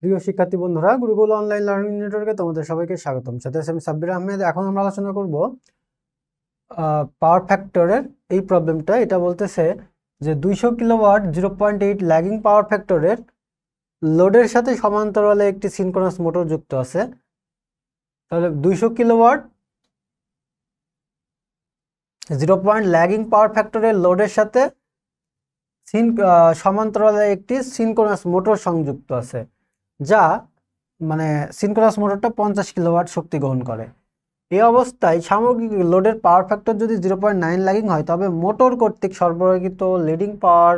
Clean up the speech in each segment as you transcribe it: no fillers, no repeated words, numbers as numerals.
প্রিয় শিক্ষার্থী বন্ধুরা, গুরুকুল অনলাইন লার্নিং নেটওয়ার্কে তোমাদের সবাইকে স্বাগতম। সাথে আমি সাব্বির আহমেদ। এখন আমরা আলোচনা করব পাওয়ার ফ্যাক্টরের এই প্রবলেমটা। এটা বলতেছে যে 200 কিলোওয়াট 0.8 ল্যাগিং পাওয়ার ফ্যাক্টরের লোডের সাথে সমান্তরালে একটি সিনক্রোনাস মোটর যুক্ত আছে। তাহলে 200 কিলোওয়াট 0. ল্যাগিং পাওয়ার ফ্যাক্টরের লোডের সাথে সমান্তরালে একটি সিনক্রোনাস মোটর সংযুক্ত আছে, যা মানে সিনক্রোনাস মোটরটা 50 কিলোওয়াট শক্তি গ্রহণ করে। এই অবস্থায় সামগ্রিক লোডের পাওয়ার ফ্যাক্টর যদি 0.9 ল্যাগিং হয়, তবে মোটর কর্তৃক সরবরাহিত লিডিং পাওয়ার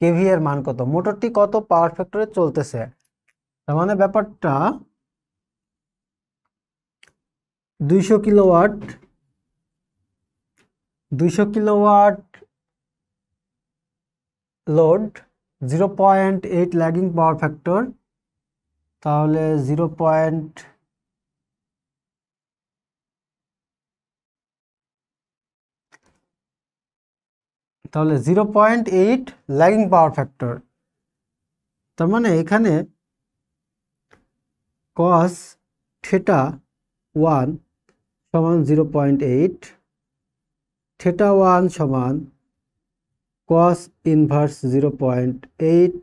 কেভি এর মান কত? মোটরটি কত পাওয়ার ফ্যাক্টরে চলতেছে? তার মানে ব্যাপারটা 200 kilowatt load 0.8 lagging power factor, তাহলে 0.8 ল্যাগিং পাওয়ার ফ্যাক্টর। তার মানে এখানে cos theta 1 সমান 0.8, theta 1 সমান cos ইনভার্স 0.8,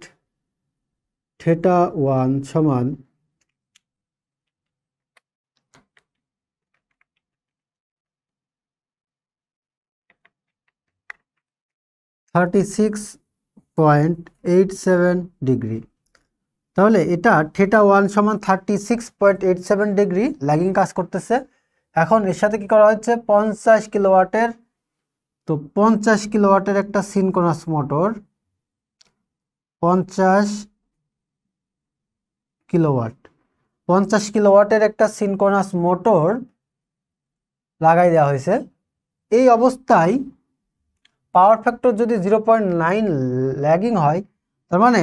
theta 1 সমান 36.87 ডিগ্রি। তাহলে এটা থিটা 1 সমান 36.87 ডিগ্রি ল্যাগিং কাজ করতেছে। এখন এর সাথে কি করা হচ্ছে? 50 কিলোওয়াটের, তো 50 কিলোওয়াটের একটা সিনক্রোনাস মোটর, 50 কিলোওয়াটের একটা সিনক্রোনাস মোটর লাগাই দেওয়া হয়েছে। এই অবস্থায় পাওয়ার ফ্যাক্টর যদি 0.9 ল্যাগিং হয়, তার মানে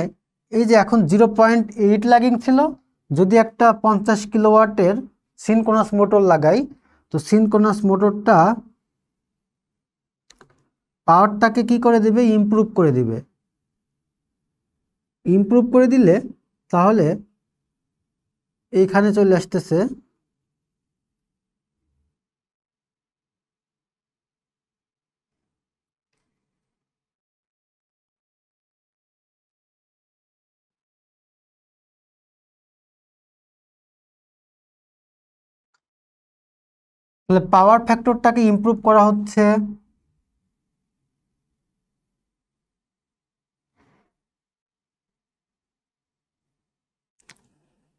এই যে এখন 0.8 ল্যাগিং ছিল, যদি একটা 50 কিলোওয়াটের সিনক্রোনাস মোটর লাগাই, তো সিনক্রোনাস মোটরটা পাওয়ারটাকে কি করে দিবে? ইমপ্রুভ করে দিলে তাহলে এইখানে চলে আসতেছে তাহলে পাওয়ার ফ্যাক্টরটাকে ইমপ্রুভ করা হচ্ছে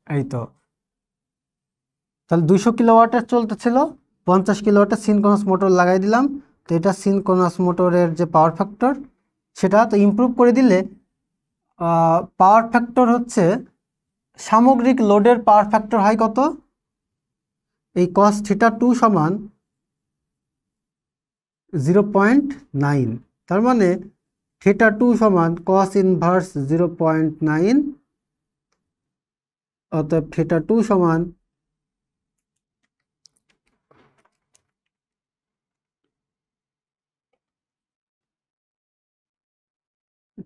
এই তো। তাহলে 200 কিলোওয়াটের চলতেছিল, 50 কিলোওয়াটের সিনক্রোনাস মোটর লাগাই দিলাম। তো এটা সিনক্রোনাস মোটরের যে পাওয়ার ফ্যাক্টর, সেটা তো ইমপ্রুভ করে দিলে পাওয়ার ফ্যাক্টর হচ্ছে সামগ্রিক লোডের পাওয়ার ফ্যাক্টর হয় কত? এই cos থিটা 2 সমান 0.9। তার মানে থিটা 2 সমান cos ইনভার্স 0.9, অতএব থিটা 2 সমান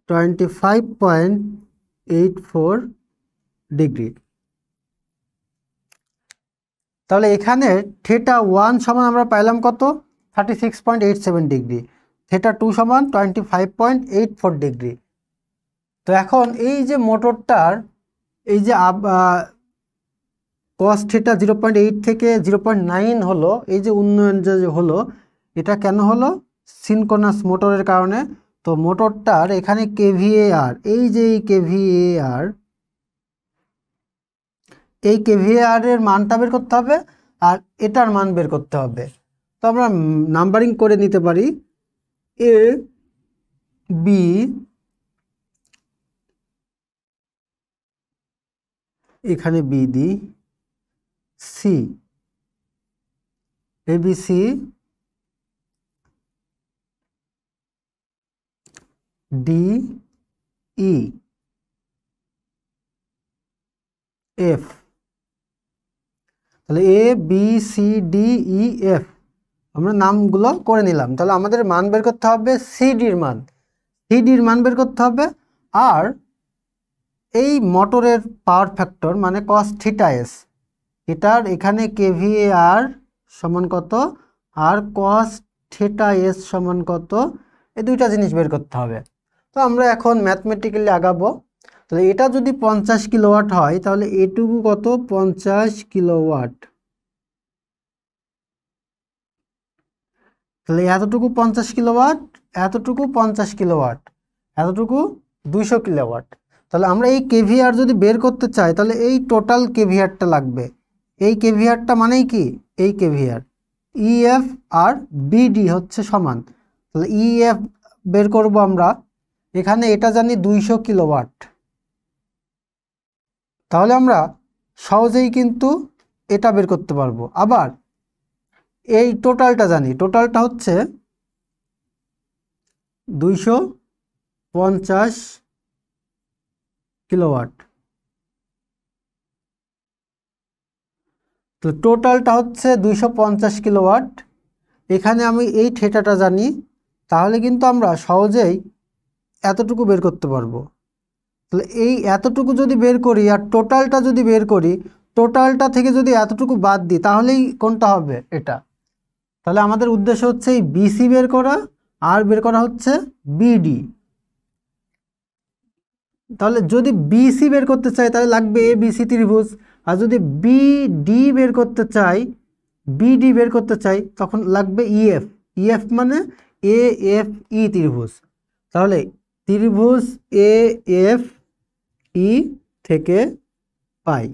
25.84 ডিগ্রি। তাহলে এখানে থিটা 1 সমান আমরা পাইলাম কত? 36.87 ডিগ্রি। থিটা 2 সমান 25.84 ডিগ্রি। তো এখন এই যে মোটরটার এই যে cos থিটা 0.8 থেকে 0.9 হলো, এই যে উন্নয়ন যে হলো, এটা কেন হলো? সিনক্রোনাস মোটরের কারণে। তো মোটরটার এখানে কেভিএআর, এই যে এই কেভিএআর এর মানটা বের করতে হবে, আর এটার মান বের করতে হবে। তো আমরা নাম্বারিং করে নিতে পারি। এ বি, এখানে B D, C, ABC, D, E, F. তাহলে A B C D E F আমরা নামগুলো করে নিলাম। তাহলে আমাদের মান বের করতে হবে সিডির মান বের করতে হবে। আর এই মোটরের পাওয়ার ফ্যাক্টর মানে কস থিটা এস, এটার এখানে কেভিএআর সমান কত আর কস থিটা এস সমান কত, এই দুইটা জিনিস বের করতে হবে। তো আমরা এখন ম্যাথমেটিক্যালি আগাবো। তাহলে এটা যদি 50 কিলোওয়াট হয় তাহলে এটুকু কত, 50 কিলোওয়াট। তাহলে এতটুকু 50 কিলোওয়াট, এতটুকু 50 কিলোওয়াট, এতটুকু 200 কিলোওয়াট। তাহলে আমরা এই কেভিআর যদি বের করতে চাই তাহলে এই টোটাল কেভিআরটা লাগবে। এই কেভিআরটা মানেই কি, এই কেভিআর ইএফ আর বিডি হচ্ছে সমান। তাহলে ইএফ বের করব আমরা, এখানে এটা জানি 200 কিলোওয়াট। তাহলে আমরা সহজেই কিন্তু এটা বের করতে পারবো। আবার এই টোটালটা জানি, টোটালটা হচ্ছে 250 কিলোওয়াট। তো টোটালটা হচ্ছে 250 কিলোওয়াট। এখানে আমি এই থিটাটা জানি, তাহলে কিন্তু আমরা সহজেই এতটুকু বের করতে পারবো। তাহলে এই এতটুকু যদি বের করি আর টোটালটা যদি বের করি, টোটালটা থেকে যদি এতটুকু বাদ দিই তাহলেই কোনটা হবে, এটা। তাহলে আমাদের উদ্দেশ্য হচ্ছে এই বিসি বের করা আর বের করা হচ্ছে বিডি। তাহলে যদি বিসি বের করতে চাই তাহলে লাগবে এ বিসি ত্রিভুজ, আর যদি বিডি বের করতে চাই, বিডি বের করতে চাই তখন লাগবে ইএফ। ইএফ মানে এ এফ ই ত্রিভুজ। তাহলে ত্রিভুজ এ এফ ই থেকে পাই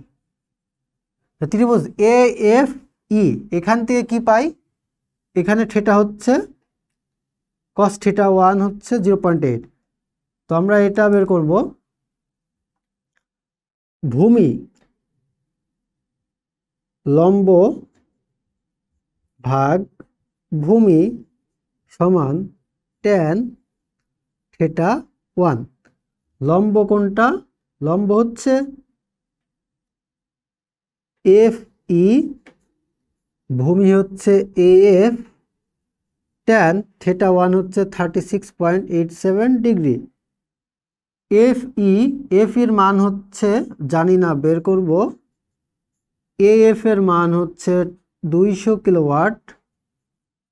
ত্রিভুজ এ এফ ই, এখান থেকে কি পাই, এখানে থিটা হচ্ছে cos থিটা 1 হচ্ছে 0.8। তো আমরা এটা বের করব, ভূমি লম্ব ভাগ ভূমি সমান tan থিটা 1। লম্ব কোনটা, লম্ব হচ্ছে এফ ই, ভূমি হচ্ছে এ এফ, tan থিটা 1 হচ্ছে 36.87 ডিগ্রি। এফ ই, এফ এর মান হচ্ছে জানি না, বের করব। এ এফ এর মান হচ্ছে 200 kilowatt,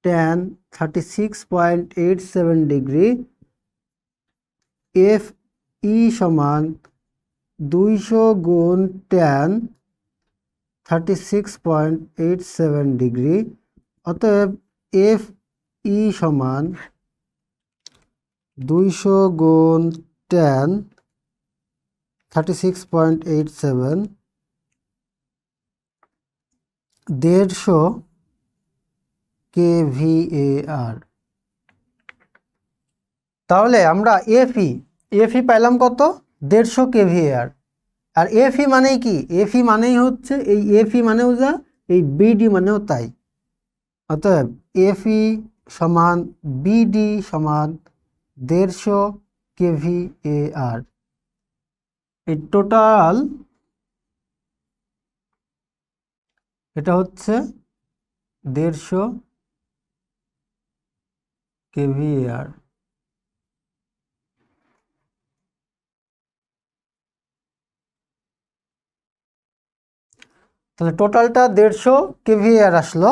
tan 36.87 degree. F E সমান 200 গুণ tan 36.87 ডিগ্রি। অতএব এফ ই সমান 200 গুণ tan 36.87, 150 kVAR। তাহলে আমরা এফি পাইলাম কত, 150 kVAR। আর এফি মানেই কি, এফি মানেই হচ্ছে এই এফি মানেও যা, এই বিডি মানেও তাই। অতএব এফি সমান বিডি সমান 150 kVAR। এই টোটাল এটা হচ্ছে 150 kVAR। তাহলে টোটালটা 150 kVAR আসলো।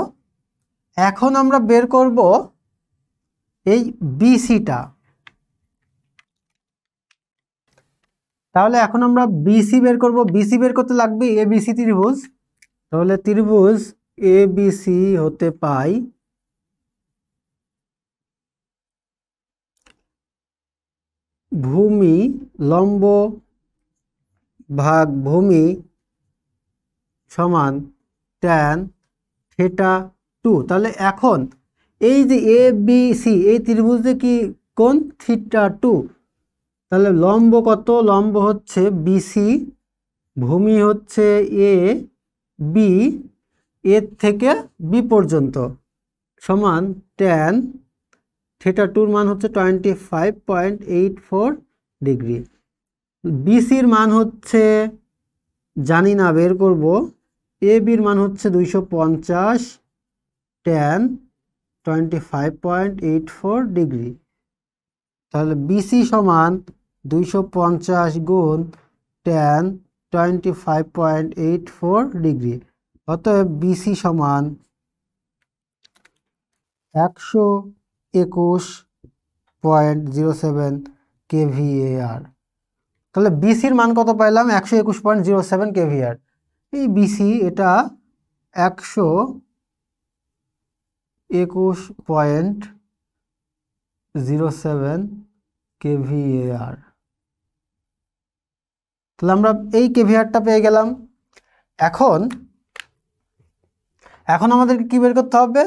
এখন আমরা বের করব এই বিসিটা। তাহলে এখন আমরা বিসি বের করব। বিসি বের করতে লাগবে এবিসি ত্রিভুজ। তাহলে ত্রিভুজ এবিসি হতে পাই ভূমি লম্ব ভাগ ভূমি সমান tan থিটা 2। তাহলে এখন এই যে এ বি সি, এই ত্রিভুজে কি কোণ, থিটা 2। তাহলে লম্ব কত, লম্ব হচ্ছে বিসি, ভূমি হচ্ছে এ বি, এর থেকে বি পর্যন্ত সমান tan থিটা 2 মান হচ্ছে 25.84 ডিগ্রি। বিসির মান হচ্ছে জানি না, বের করব। এ বির মান হচ্ছে 250, tan 25.84 ডিগ্রি। তাহলে বিসি সমান 250 গুণ tan 25.84 ডিগ্রি। অতএব বিসি সমান 121.07 kVAR। তাহলে বিসির মান কত পাইলাম? 121.07 kVAR। এই বিসি এটা 121.07 kVAR। তাহলে আমরা এই কেভিআরটা পেয়ে গেলাম। এখন আমাদেরকে কি বের করতে হবে?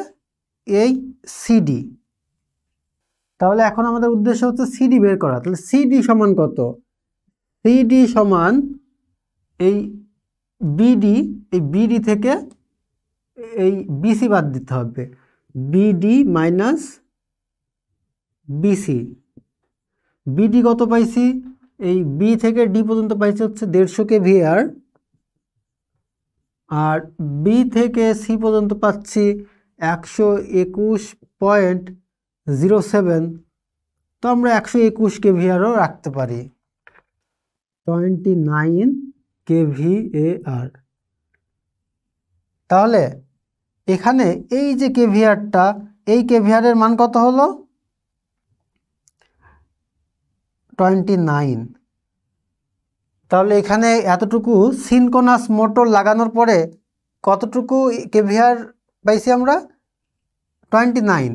এই সিডি। তাহলে এখন আমাদের উদ্দেশ্য হচ্ছে সিডি বের করা। তাহলে সিডি সমান কত? সিডি সমান এই বিডি, এই বিডি থেকে এই বিসি বাদ দিতে হবে, বিডি মাইনাস বিসি। বিডি কত পাইছি? এই বি থেকে ডি পর্যন্ত পাইছি হচ্ছে 150 kVAR, আর বি থেকে সি পর্যন্ত পাচ্ছি 121.07। তো আমরা 121 kVARও রাখতে পারি, 29 kVAR। তাহলে এখানে এই যে কেভিআরটা, এই কেভিআরের মান কত হলো? 29। তাহলে এখানে এতটুকু সিনক্রোনাস মোটর লাগানোর পরে কতটুকু কেভিআর পাইছি আমরা? 29।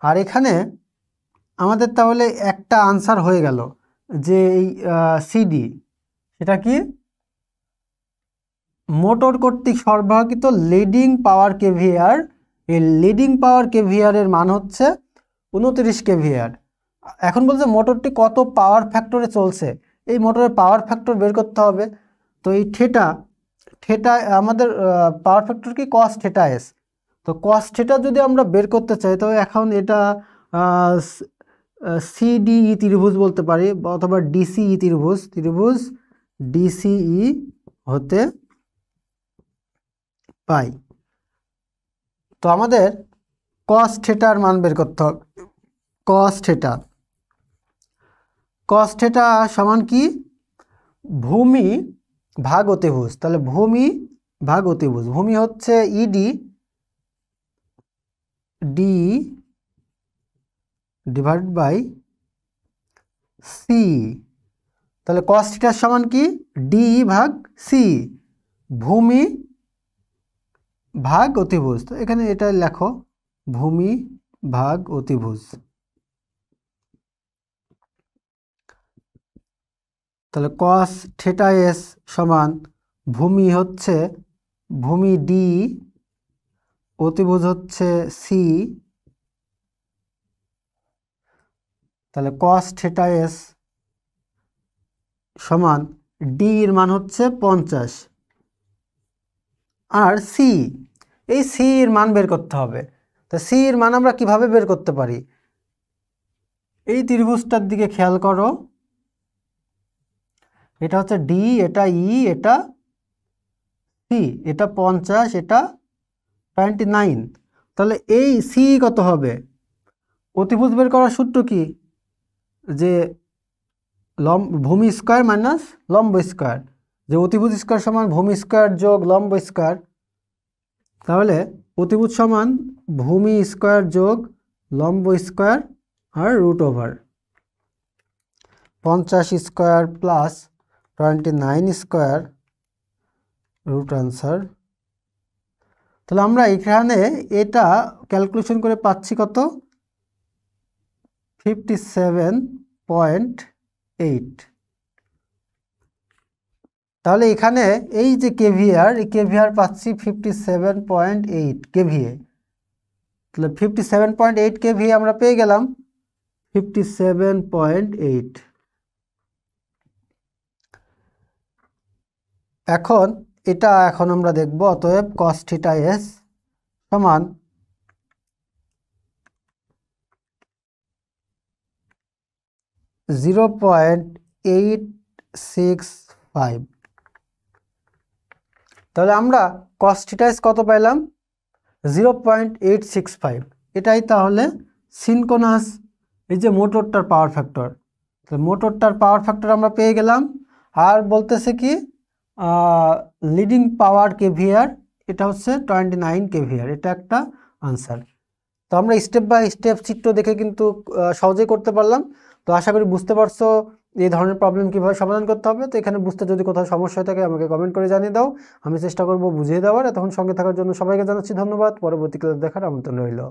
আর এখানে আমাদের তাহলে একটা আনসার হয়ে গেল যে এই সিডি, সেটা কি? মোটর কর্তৃক সরবরাহকৃত লিডিং পাওয়ার কেভিআর। এই লিডিং পাওয়ার কেভিআরের মান হচ্ছে 29 kVAR। এখন বলছে মোটরটি কত পাওয়ার ফ্যাক্টরে চলছে, এই মোটরের পাওয়ার ফ্যাক্টর বের করতে হবে। তো এই থেটা আমাদের পাওয়ার ফ্যাক্টর কি? cos θ s। তো cos θ যদি আমরা বের করতে চাই, তো এখন এটা সিডিই ত্রিভুজ বলতে পারি, অথবা ডিসিই ত্রিভুজ ডিসিই হতে পাই। তো আমাদের cos θ মান বের করতে হবে। cos θ সমান কি? ভূমি ভাগ অতিভুজ। তাহলে ভূমি ভাগ অতিভুজ, ভূমি হচ্ছে ED, D divide by C. তাহলে cos θ সমান কি? ডি ভাগ সি, ভূমি ভাগ অতিভুজ। তো এখানে এটা লেখো, ভূমি ভাগ অতিভুজ। তাহলে cos θ s সমান ভূমি হচ্ছে ভূমি ডি, অতিভুজ হচ্ছে সি। তাহলে cos θ s সমান ডি এর মান হচ্ছে 50, আর সি, এই সি এর মান বের করতে হবে। তো সি এর মান আমরা কিভাবে বের করতে পারি? এই ত্রিভুজটার দিকে খেয়াল করো, এটা হচ্ছে ডি, এটা ই, এটা সি, এটা 50, এটা 29। তাহলে এই সি কত হবে? অতিভুজ বের করার সূত্র কি? যে ভূমি স্কয়ার মাইনাস লম্ব স্কয়ার, যে অতিভুজ স্কয়ার সমান ভূমি স্কয়ার যোগ লম্ব স্কয়ার। তাহলে অতিভুজ সমান ভূমি স্কয়ার যোগ লম্ব স্কয়ার আর root over 50 square plus 29 square root answer. তাহলে আমরা এখানে এটা ক্যালকুলেশন করে পাচ্ছি কত? 57.8। তাহলে এখানে এই যে কেভিআর, এই কেভিআর পাচ্ছি 57.8 কেভিএ। তাহলে 57.8 কেভিএ আমরা পেয়ে গেলাম, 57.8। এখন আমরা দেখব। অতএব cos θ s সমান 0.865। তাহলে আমরা cos θ s কত পাইলাম? 0.865। এটাই তাহলে সিনক্রোনাস এই যে মোটরটার পাওয়ার ফ্যাক্টর। তো মোটরটার পাওয়ার ফ্যাক্টর আমরা পেয়ে গেলাম। আর বলতেছে কি লিডিং পাওয়ার কেভিআর, এটা হচ্ছে 29 কেভিআর, এটা একটা আনসার। তো আমরা স্টেপ বাই স্টেপ চিত্র দেখে কিন্তু সহজেই করতে পারলাম। তো আশা করি বুঝতে পারছো এই ধরনের প্রবলেম কীভাবে সমাধান করতে হবে। তো এখানে বুঝতে যদি কোথাও সমস্যা হয়ে থাকে আমাকে কমেন্ট করে জানিয়ে দাও, আমি চেষ্টা করব বুঝিয়ে দেওয়ার। তখন সঙ্গে থাকার জন্য সবাইকে জানাচ্ছি ধন্যবাদ। পরবর্তী ক্লাস দেখার আমন্ত্রণ রইল।